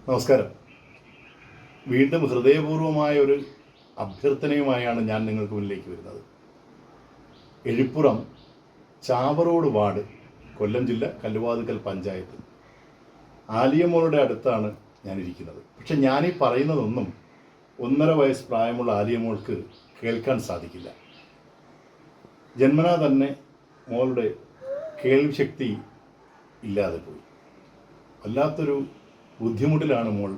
നമസ്കാരം. വീണ്ടും ഹൃദയപൂർവമായ ഒരു അഭ്യർത്ഥനയുമായാണ് ഞാൻ നിങ്ങൾക്ക് മുന്നിലേക്ക് വരുന്നത്. എഴുപ്പുറം ചാവറോട് വാർഡ്, കൊല്ലം ജില്ല, കല്ലുവാതുക്കൽ പഞ്ചായത്ത്, ആലിയമോളുടെ അടുത്താണ് ഞാനിരിക്കുന്നത്. പക്ഷെ ഞാനീ പറയുന്നതൊന്നും 1.5 വയസ്സ് പ്രായമുള്ള ആലിയമോൾക്ക് കേൾക്കാൻ സാധിക്കില്ല. ജന്മനാ തന്നെ മോളുടെ കേൾവി ശക്തി ഇല്ലാതെ പോയി. വല്ലാത്തൊരു ബുദ്ധിമുട്ടിലാണ് മോൾ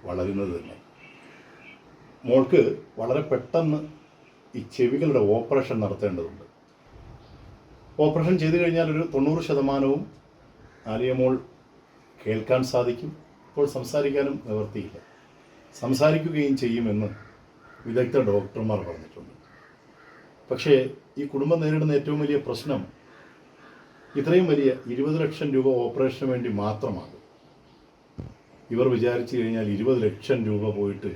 വളരുന്നത് തന്നെ. മോൾക്ക് വളരെ പെട്ടെന്ന് ഈ ചെവികളുടെ ഓപ്പറേഷൻ നടത്തേണ്ടതുണ്ട്. ഓപ്പറേഷൻ ചെയ്തു കഴിഞ്ഞാൽ ഒരു 90% ആലിയമോൾ കേൾക്കാൻ സാധിക്കും. ഇപ്പോൾ സംസാരിക്കാനും നിവർത്തിയില്ല. സംസാരിക്കുകയും ചെയ്യുമെന്ന് വിദഗ്ധ ഡോക്ടർമാർ പറഞ്ഞിട്ടുണ്ട്. പക്ഷേ ഈ കുടുംബം നേരിടുന്ന ഏറ്റവും വലിയ പ്രശ്നം ഇത്രയും വലിയ 20 ലക്ഷം രൂപ ഓപ്പറേഷന് വേണ്ടി മാത്രമാണ്. ഇവർ വിചാരിച്ചു കഴിഞ്ഞാൽ 20 ലക്ഷം രൂപ പോയിട്ട്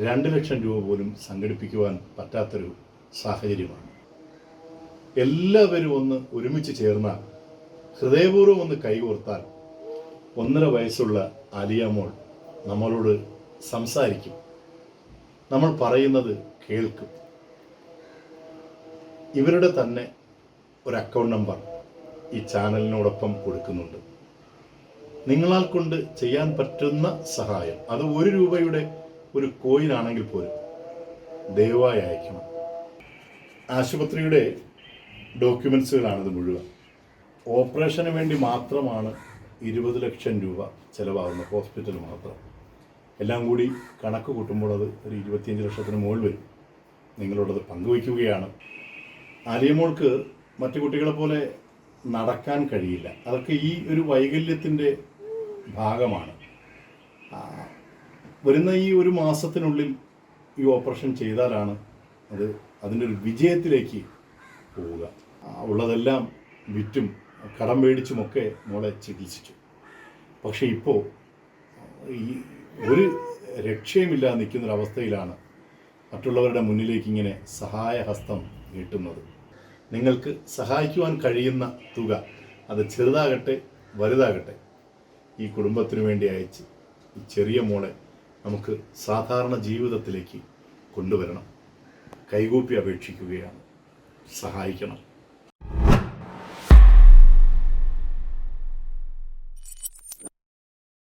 2 ലക്ഷം രൂപ പോലും സംഘടിപ്പിക്കുവാൻ പറ്റാത്തൊരു സാഹചര്യമാണ്. എല്ലാവരും ഒന്ന് ഒരുമിച്ച് ചേർന്നാൽ, ഹൃദയപൂർവ്വം ഒന്ന് കൈകോർത്താൽ 1.5 വയസ്സുള്ള ആലിയമോൾ നമ്മളോട് സംസാരിക്കും. നമ്മൾ പറയുന്നത് കേൾക്കും. ഇവരുടെ തന്നെ ഒരു അക്കൗണ്ട് നമ്പർ ഈ ചാനലിനോടൊപ്പം കൊടുക്കുന്നുണ്ട്. നിങ്ങളാൽ കൊണ്ട് ചെയ്യാൻ പറ്റുന്ന സഹായം, അത് 1 രൂപയുടെ ഒരു കോയിനാണെങ്കിൽ പോലും ദയവായി അയക്കണം. ആശുപത്രിയുടെ ഡോക്യുമെൻസുകളാണിത് മുഴുവൻ. ഓപ്പറേഷന് വേണ്ടി മാത്രമാണ് 20 ലക്ഷം രൂപ ചിലവാകുന്ന, ഹോസ്പിറ്റൽ മാത്രം. എല്ലാം കൂടി കണക്ക് കൂട്ടുമ്പോൾ അത് ഒരു 25 ലക്ഷത്തിന് മുകളിൽ വരും. നിങ്ങളോടത് പങ്കുവയ്ക്കുകയാണ്. ആലിയമോൾക്ക് മറ്റു കുട്ടികളെ പോലെ നടക്കാൻ കഴിയില്ല. അതൊക്കെ ഈ ഒരു വൈകല്യത്തിൻ്റെ ഭാഗമാണ്. വരുന്ന ഈ 1 മാസത്തിനുള്ളിൽ ഈ ഓപ്പറേഷൻ ചെയ്താലാണ് അതിൻ്റെ ഒരു വിജയത്തിലേക്ക് പോവുക. ഉള്ളതെല്ലാം വിറ്റും കടം മേടിച്ചുമൊക്കെ മോളെ ചികിത്സിച്ചു. പക്ഷേ ഇപ്പോൾ ഈ ഒരു രക്ഷയുമില്ലാതെ നിൽക്കുന്നൊരവസ്ഥയിലാണ് മറ്റുള്ളവരുടെ മുന്നിലേക്ക് ഇങ്ങനെ സഹായഹസ്തം നീട്ടുന്നത്. നിങ്ങൾക്ക് സഹായിക്കുവാൻ കഴിയുന്ന തുക, അത് ചെറുതാകട്ടെ വലുതാകട്ടെ, ഈ കുടുംബത്തിനു വേണ്ടി അയച്ച് ഈ ചെറിയ മോളെ നമുക്ക് സാധാരണ ജീവിതത്തിലേക്ക് കൊണ്ടുവരണം. കൈകൂപ്പി അപേക്ഷിക്കുകയാണ്. സഹായിക്കണം.